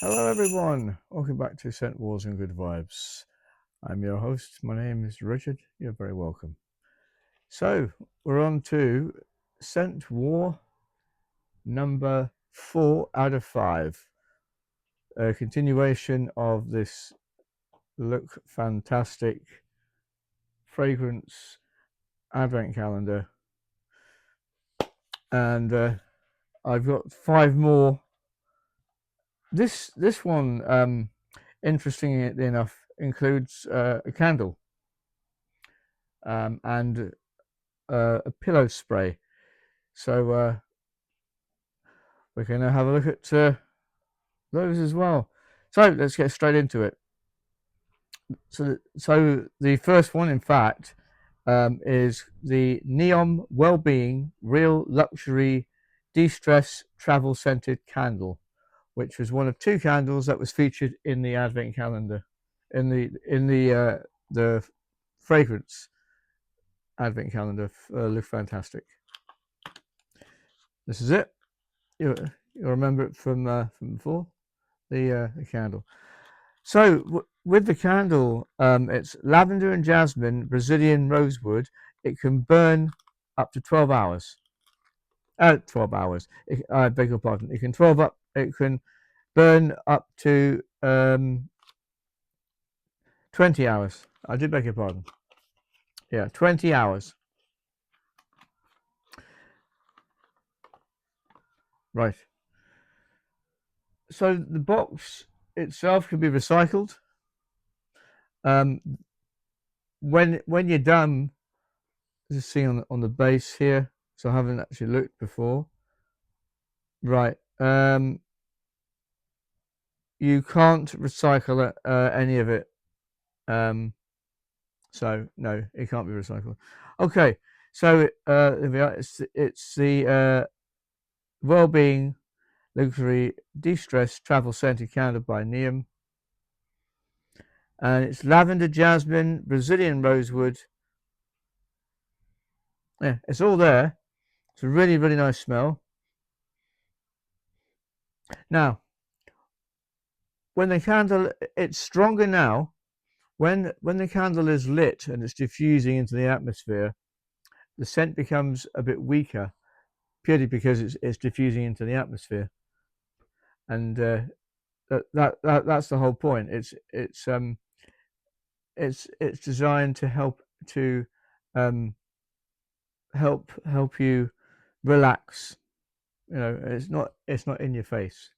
Hello everyone, welcome back to Scent Wars and Good Vibes. I'm your host, my name is Richard, you're very welcome. So, we're on to Scent War number 4 out of 5. A continuation of this Lookfantastic fragrance advent calendar. And I've got 5 more. This one, interestingly enough, includes a candle and a pillow spray. So we're going to have a look at those as well. So let's get straight into it. So the first one, in fact, is the Neon Wellbeing Real Luxury De-Stress Travel Scented Candle, which was one of 2 candles that was featured in the Advent calendar, in the fragrance Advent calendar. Look fantastic. This is it. You'll remember it from before, the candle. So with the candle, it's lavender and jasmine, Brazilian rosewood. It can burn up to 12 hours. 12 hours. I beg your pardon. It can burn up to 20 hours. I do beg your pardon. Yeah, 20 hours. Right. So the box itself can be recycled. When you're done, just see on the base here. So I haven't actually looked before. Right. You can't recycle any of it. So no, it can't be recycled. Okay. So it's the Wellbeing Luxury De-Stress Travel Scented Candle by Neom. And it's lavender, jasmine, Brazilian rosewood. Yeah, it's all there. It's a really, really nice smell. Now, when the candle, it's stronger now. When the candle is lit and it's diffusing into the atmosphere, the scent becomes a bit weaker, purely because it's diffusing into the atmosphere, and that's the whole point. It's designed to um, help you relax. You know, it's not in your face.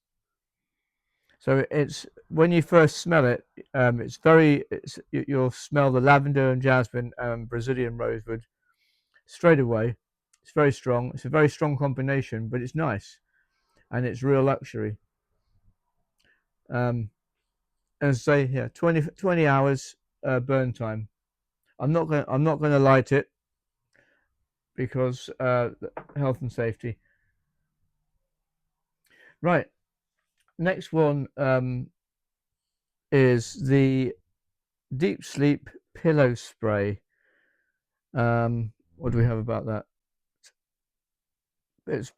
So it's when you first smell it, you'll smell the lavender and jasmine and Brazilian rosewood straight away. It's very strong. It's a very strong combination, but it's nice and it's real luxury. As I say, yeah, 20 hours burn time. I'm not going to light it because health and safety. Right. Next one is the Deep Sleep Pillow Spray. What do we have about that? It's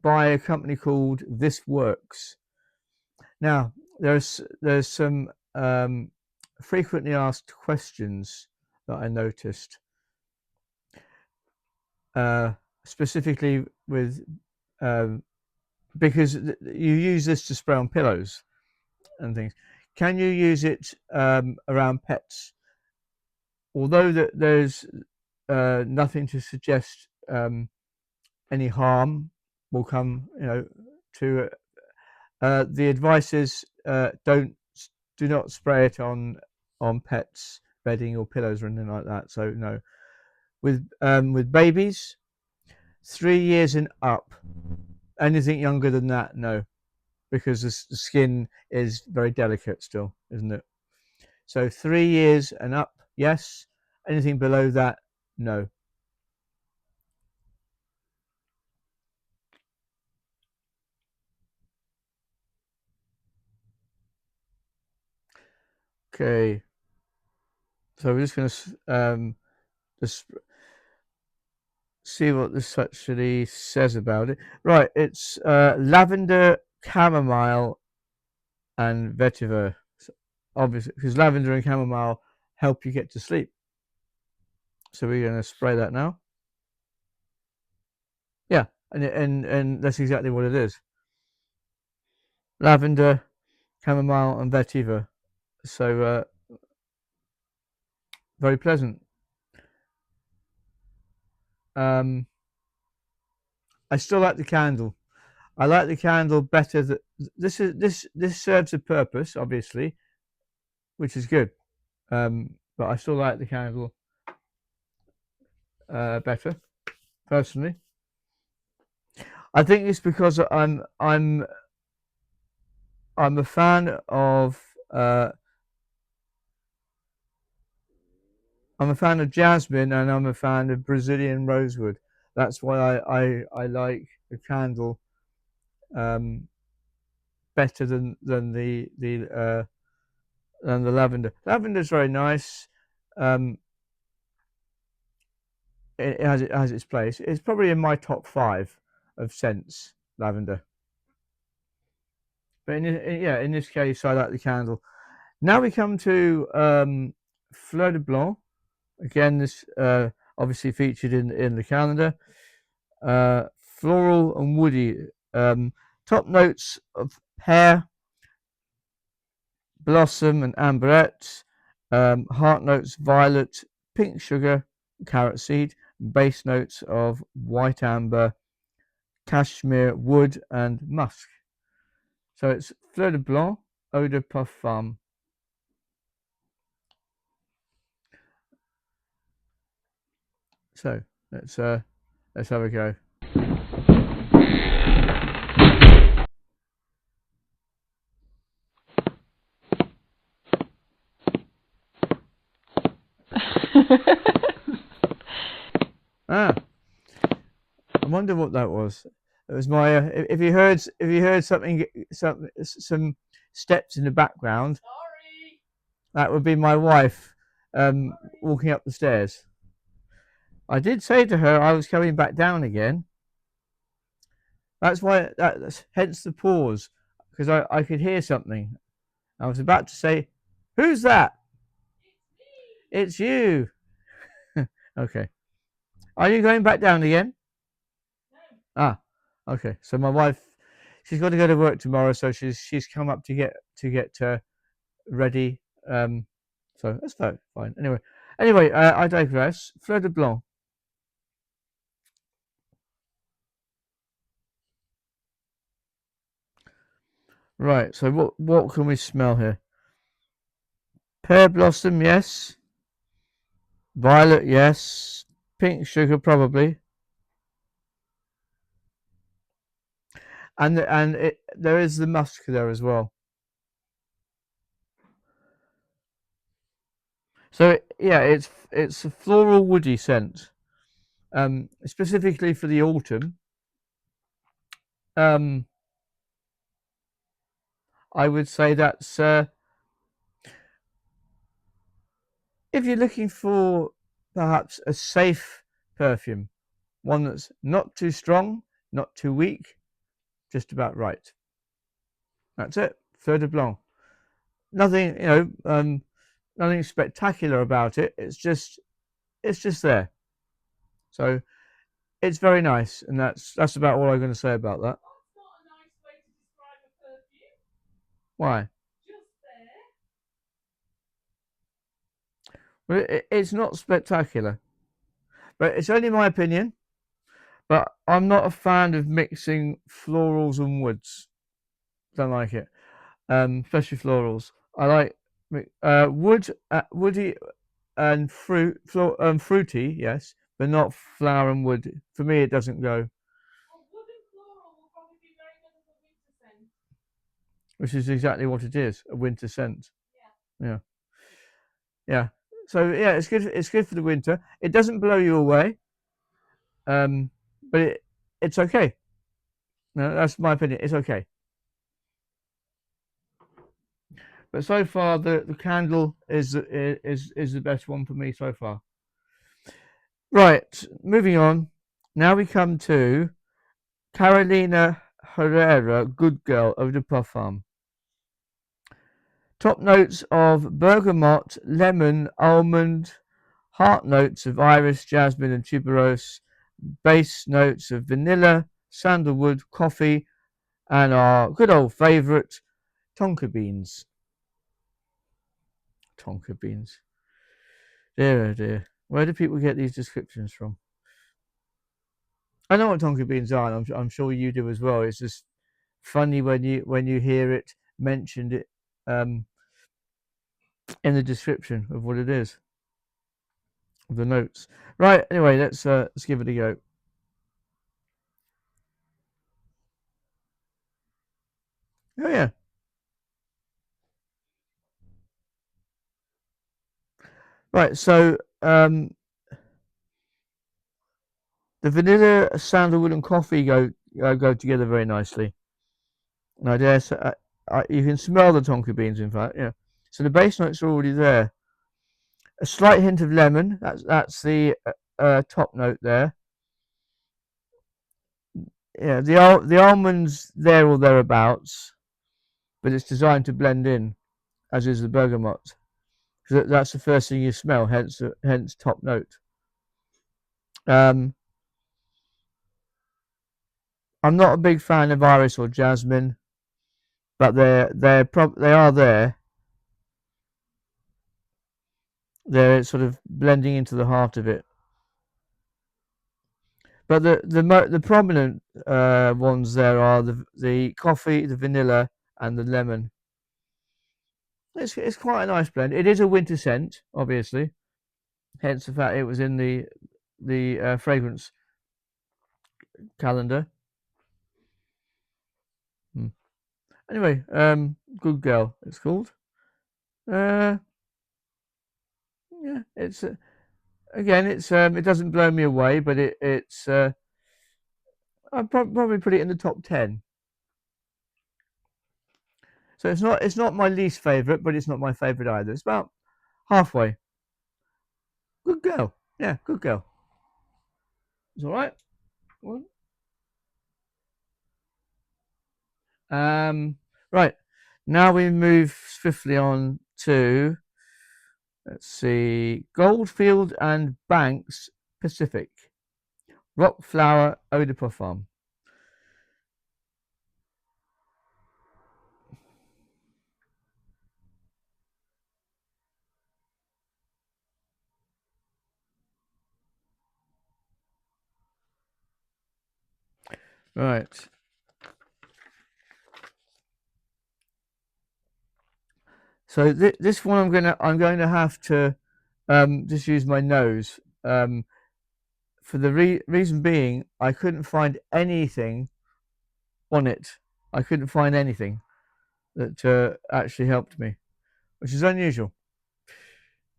by a company called This Works. Now there's some frequently asked questions that I noticed, specifically with because you use this to spray on pillows and things. Can you use it around pets? Although there's nothing to suggest any harm will come, to the advice is do not spray it on pets bedding or pillows or anything like that. So no. With babies 3 years and up, anything younger than that, no, because the skin is very delicate still, isn't it? So 3 years and up, yes. Anything below that, no. Okay. So we're just going to just see what this actually says about it. Right, it's lavender, chamomile, and vetiver. So obviously, because lavender and chamomile help you get to sleep. So we're going to spray that now. Yeah, and that's exactly what it is. Lavender, chamomile, and vetiver. So very pleasant. I still like the candle. I like the candle better. This serves a purpose, obviously, which is good. But I still like the candle better, personally. I think it's because I'm a fan of jasmine, and I'm a fan of Brazilian rosewood. That's why I like the candle um, better than the lavender. Lavender's very nice. Um, it has its place. It's probably in my top 5 of scents, lavender. But in this case, I like the candle. Now we come to Fleur de Blanc. Again, this obviously featured in the calendar. Floral and woody. Top notes of pear, blossom, and amberette. Heart notes violet, pink sugar, carrot seed. Base notes of white amber, cashmere, wood, and musk. So it's Fleur de Blanc, Eau de Parfum. So let's have a go. Ah, I wonder what that was. It was my. If you heard something, some steps in the background, sorry, that would be my wife walking up the stairs. I did say to her I was coming back down again. That's why. That's hence the pause, because I could hear something. I was about to say, "Who's that?" It's you. Okay. Are you going back down again? Ah, okay. So my wife, she's got to go to work tomorrow, so she's come up to get ready. So that's fine. Anyway, I digress. Fleur de Blanc. Right. So what can we smell here? Pear blossom, yes. Violet, yes. Pink sugar, probably. And there is the musk there as well. So yeah, it's a floral woody scent. Specifically for the autumn. Um, I would say that's if you're looking for perhaps a safe perfume, one that's not too strong, not too weak, just about right. That's it. Fleur de Blanc. Nothing, nothing spectacular about it. It's just there. So it's very nice, and that's about all I'm going to say about that. Why? Well, it's not spectacular, but it's only my opinion. But I'm not a fan of mixing florals and woods. Don't like it. Especially florals. I like woody and fruity, yes, but not flower and wood. For me, it doesn't go. Which is exactly what it is, a winter scent. Yeah, yeah. So yeah, it's good. It's good for the winter. It doesn't blow you away, um, but it's okay. No, that's my opinion. It's okay. But so far, the candle is the best one for me so far. Right, moving on. Now we come to Carolina Herrera, Good Girl of the Parfum. Top notes of bergamot, lemon, almond, heart notes of iris, jasmine, and tuberose, base notes of vanilla, sandalwood, coffee, and our good old favourite, tonka beans. Tonka beans. Dear oh dear. Where do people get these descriptions from? I know what tonka beans are, and I'm sure you do as well. It's just funny when you hear it mentioned it um, in the description of what it is, of the notes. Right. Anyway, let's give it a go. Oh yeah. Right. So the vanilla, sandalwood, and coffee go together very nicely. And I dare say, you can smell the tonka beans. In fact, yeah. So the base notes are already there. A slight hint of lemon. That's the top note there. Yeah, the almonds there or thereabouts, but it's designed to blend in, as is the bergamot. That's the first thing you smell. Hence top note. Um, I'm not a big fan of iris or jasmine, but they are there. They're sort of blending into the heart of it. But the prominent ones there are the coffee, the vanilla, and the lemon. It's quite a nice blend. It is a winter scent, obviously. Hence the fact it was in the fragrance calendar. Hmm. Anyway, Good Girl, it's called. Uh, yeah, it's again, it doesn't blow me away, but it's I'd probably put it in the top 10. So it's not my least favorite, but it's not my favorite either. It's about halfway. Good Girl, yeah, Good Girl. It's all right. Well, right. Now we move swiftly on to, let's see, Goldfield and Banks Pacific. Rock Flower Eau de Parfum. Right. So this one I'm going to have to just use my nose. For the reason being, I couldn't find anything on it. I couldn't find anything that actually helped me, which is unusual.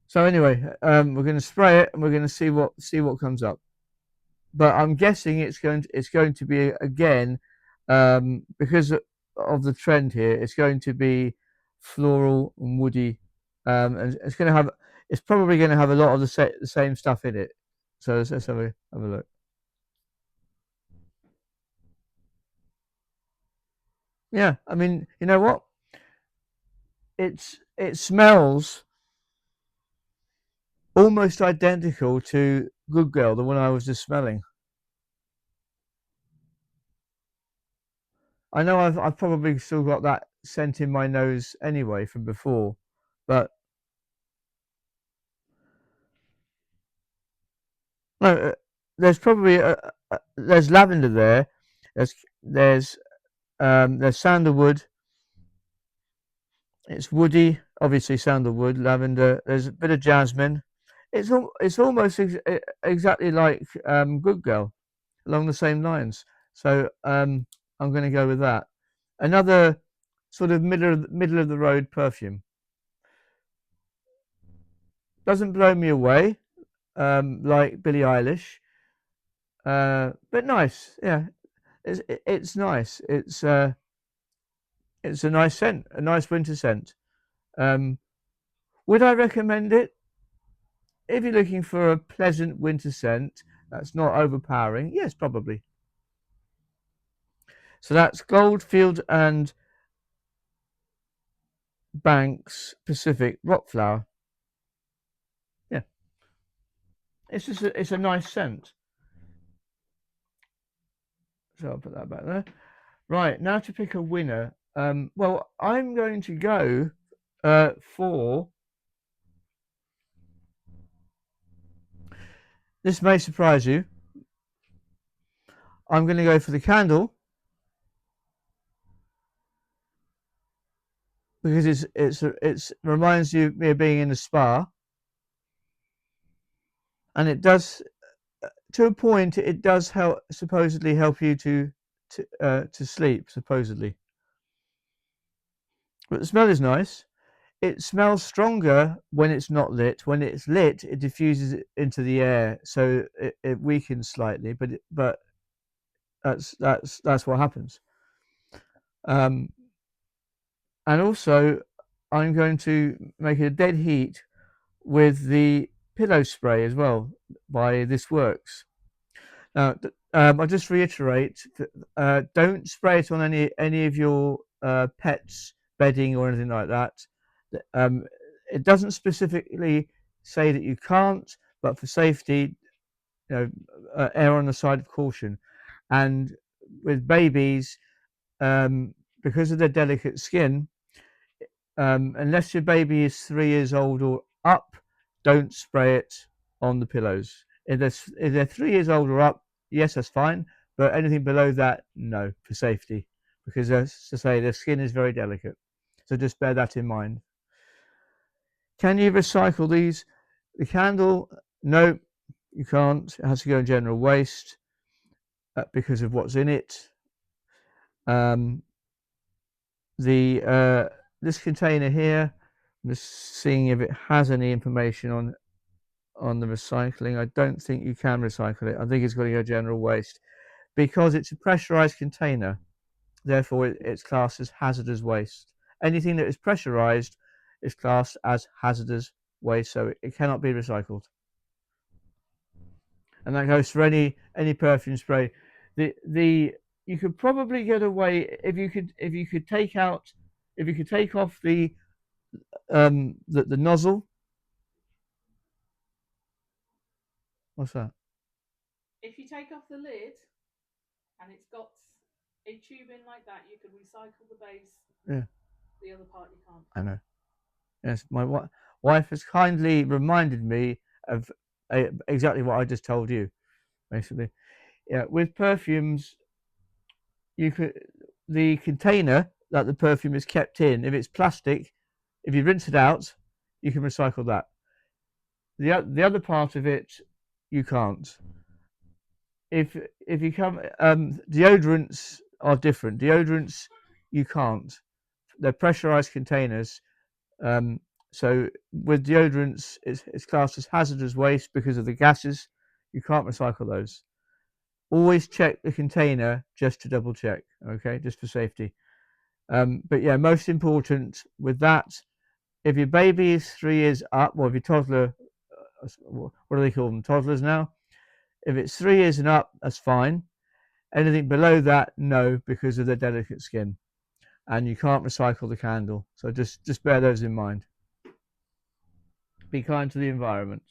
So anyway, we're going to spray it and we're going to see what comes up. But I'm guessing it's going to be again because of the trend here. It's going to be floral and woody, and it's probably going to have a lot of the same stuff in it. So let's have a look. Yeah, I mean, you know what? It smells almost identical to Good Girl, the one I was just smelling. I know I've probably still got that scent in my nose anyway from before, but no, there's probably there's lavender there. There's there's sandalwood. It's woody, obviously sandalwood, lavender. There's a bit of jasmine. It's almost exactly like Good Girl, along the same lines. So I'm going to go with that. Another sort of middle of the road perfume. Doesn't blow me away like Billie Eilish, but nice. Yeah, it's nice. It's a nice scent, a nice winter scent. Um, would I recommend it if you're looking for a pleasant winter scent that's not overpowering? Yes, probably. So that's Goldfield and Banks Pacific Rock Flower. Yeah, it's a nice scent. So I'll put that back there. Right, now to pick a winner. Well, I'm going to go for, this may surprise you, I'm going to go for the candle because it's reminds you of me of being in a spa, and it does, to a point, it does help, supposedly help you to sleep, supposedly. But the smell is nice. It smells stronger when it's not lit. When it's lit, it diffuses it into the air, so it weakens slightly. But that's what happens. Um, and also, I'm going to make it a dead heat with the pillow spray as well by This Works. Now, I'll just reiterate: don't spray it on any of your pets' bedding or anything like that. Um, it doesn't specifically say that you can't, but for safety, you know, err on the side of caution. And with babies, because of their delicate skin, unless your baby is 3 years old or up, don't spray it on the pillows. If they're 3 years old or up, yes, that's fine. But anything below that, no, for safety, because as I say, their skin is very delicate. So just bear that in mind. Can you recycle these? The candle, no, you can't. It has to go in general waste because of what's in it. Um, the This container here, I'm just seeing if it has any information on the recycling. I don't think you can recycle it. I think it's got to go general waste because it's a pressurized container. Therefore, it's classed as hazardous waste. Anything that is pressurized is classed as hazardous waste, so it cannot be recycled. And that goes for any perfume spray. The You could probably get away if you could take out if you could take off the nozzle. What's that? If you take off the lid and it's got a tube in like that, you can recycle the base. Yeah, The other part you can't. I know. Yes, my wife has kindly reminded me of exactly what I just told you. Basically, yeah. With perfumes, you could the container that the perfume is kept in. If it's plastic, if you rinse it out, you can recycle that. The other part of it, you can't. If you come, deodorants are different. Deodorants, you can't. They're pressurized containers. Um, so with deodorants, it's classed as hazardous waste because of the gases. You can't recycle those. Always check the container just to double check. Okay, just for safety. But yeah, most important with that, if your baby is 3 years up, or if your toddler, what do they call them? Toddlers now. If it's 3 years and up, that's fine. Anything below that, no, because of their delicate skin, and you can't recycle the candle. So just bear those in mind. Be kind to the environment.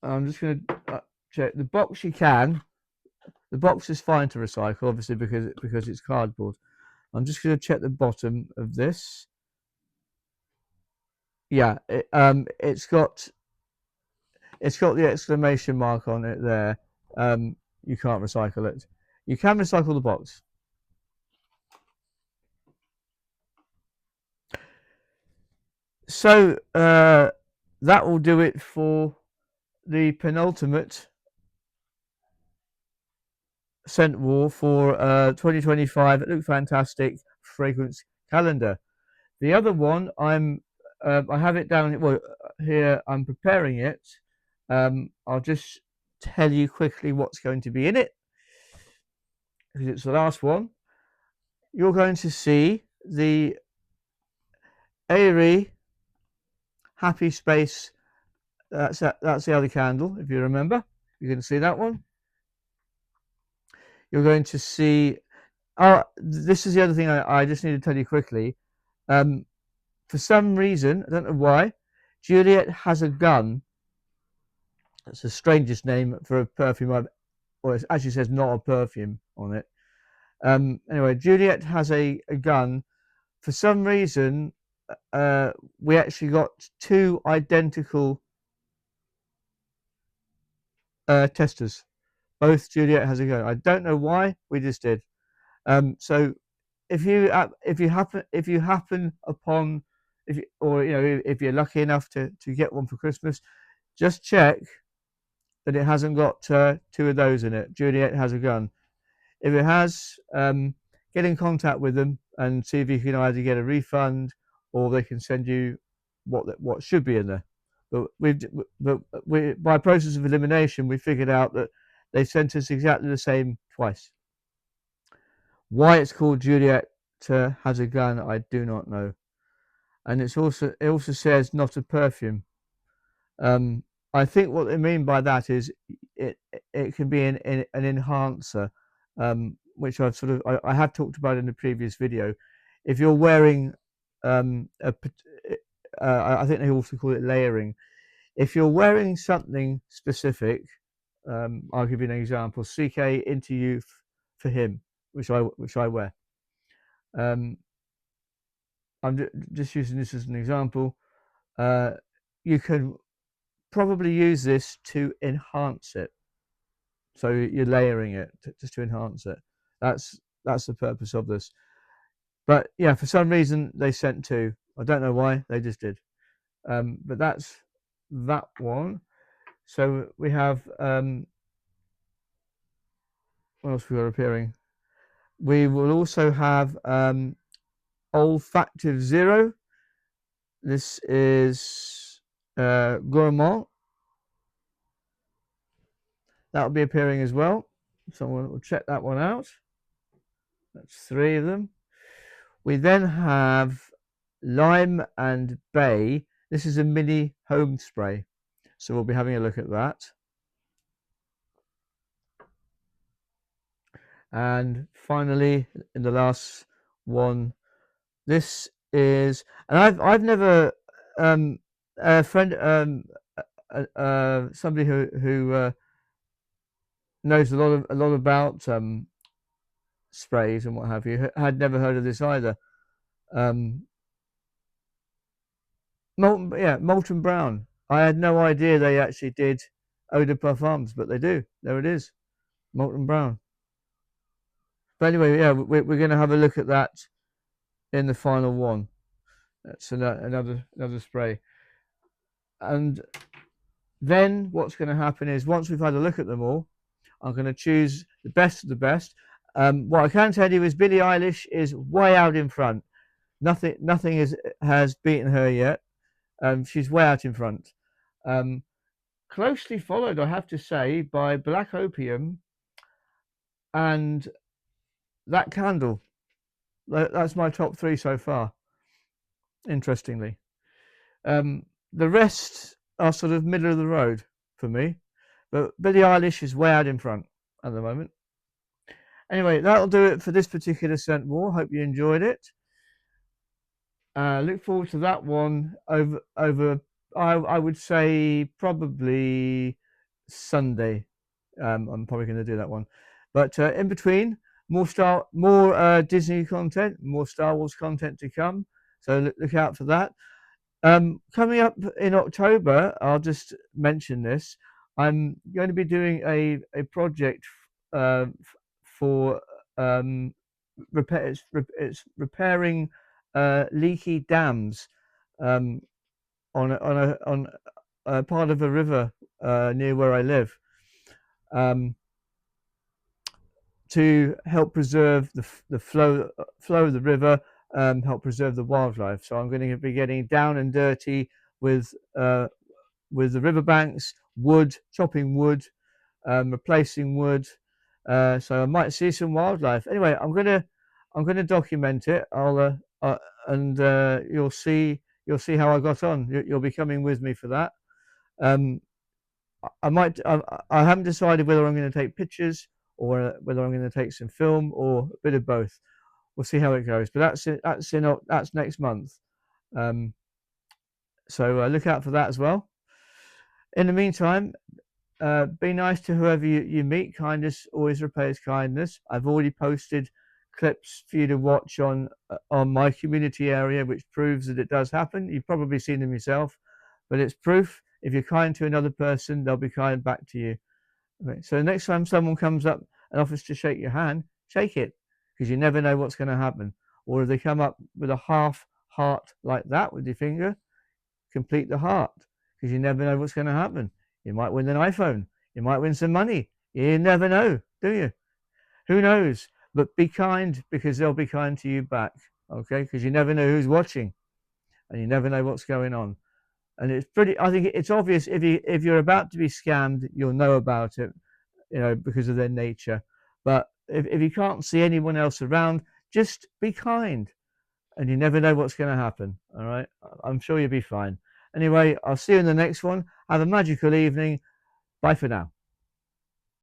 I'm just going to check the box. You can. The box is fine to recycle, obviously because it's cardboard. I'm just going to check the bottom of this. Yeah, it's got the exclamation mark on it there. You can't recycle it. You can recycle the box. So that will do it for the penultimate Scent War for 2025 at Lookfantastic Fragrance Calendar. The other one, I have it down here. I'm preparing it. I'll just tell you quickly what's going to be in it because it's the last one. You're going to see the Airy Happy Space. That's the other candle, if you remember. You can see that one. You're going to see. Oh, this is the other thing I just need to tell you quickly. Um, for some reason, I don't know why, Juliet has a gun. That's the strangest name for a perfume. Or it actually says not a perfume on it. Anyway, Juliet has a gun. For some reason, we actually got two identical testers. Both Juliet has a gun. I don't know why. We just did. So if you happen upon if you, or you know if you're lucky enough to get one for Christmas, just check that it hasn't got two of those in it. Juliet has a gun. If it has, get in contact with them and see if you can either get a refund or they can send you what should be in there. But by process of elimination, we figured out that they sent us exactly the same twice. Why it's called Juliet has a gun, I do not know. And it also says not a perfume. I think what they mean by that is it can be an enhancer, which I have talked about in the previous video. If you're wearing I think they also call it layering. If you're wearing something specific, I'll give you an example. CK Into Youth for him, which I wear. I'm just using this as an example. You can probably use this to enhance it. So you're layering it just to enhance it. That's the purpose of this. But yeah, for some reason they sent two. I don't know why. They just did. But that's that one. So we have what else we got appearing? We will also have Olfactive Zero. This is Gourmand. That'll be appearing as well. Someone will check that one out. That's three of them. We then have Lime and Bay. This is a mini home spray. So we'll be having a look at that. And finally, in the last one, this is, and I've never a friend somebody who knows a lot about sprays and what have you had never heard of this either. Molten Brown. I had no idea they actually did eau de parfums, but they do. There it is, Molten Brown. But anyway, yeah, we're going to have a look at that in the final one. That's another spray. And then what's going to happen is once we've had a look at them all, I'm going to choose the best of the best. What I can tell you is Billie Eilish is way out in front. Nothing has beaten her yet. She's way out in front. Closely followed, I have to say, by Black Opium and that candle. That's my top three so far. Interestingly, the rest are sort of middle of the road for me, but Billie Eilish is way out in front at the moment. Anyway, that'll do it for this particular scent war. Hope you enjoyed it. Look forward to that one over. I would say probably Sunday. I'm probably going to do that one, but in between, more Disney content, more Star Wars content to come. So look out for that. Coming up in October, I'll just mention this. I'm going to be doing a project for it's repairing leaky dams on a part of a river near where I live. To help preserve the flow of the river, help preserve the wildlife. So I'm going to be getting down and dirty with the riverbanks, chopping wood, replacing wood. So I might see some wildlife. Anyway, I'm gonna document it. And you'll see how I got on. You'll be coming with me for that. I haven't decided whether I'm going to take pictures or whether I'm going to take some film or a bit of both. We'll see how it goes. But that's next month. So look out for that as well. In the meantime, be nice to whoever you meet. Kindness always repays kindness. I've already posted clips for you to watch on my community area, which proves that it does happen. You've probably seen them yourself, but it's proof. If you're kind to another person, they'll be kind back to you. Okay, so next time someone comes up and offers to shake your hand, shake it, because you never know what's going to happen. Or if they come up with a half heart like that with your finger, complete the heart, because you never know what's going to happen. You might win an iPhone. You might win some money. You never know, do you? Who knows? But be kind, because they'll be kind to you back. Okay, because you never know who's watching, and you never know what's going on. And it's pretty. I think it's obvious if you're about to be scammed, you'll know about it, because of their nature. But if you can't see anyone else around, just be kind, and you never know what's going to happen. All right, I'm sure you'll be fine. Anyway, I'll see you in the next one. Have a magical evening. Bye for now.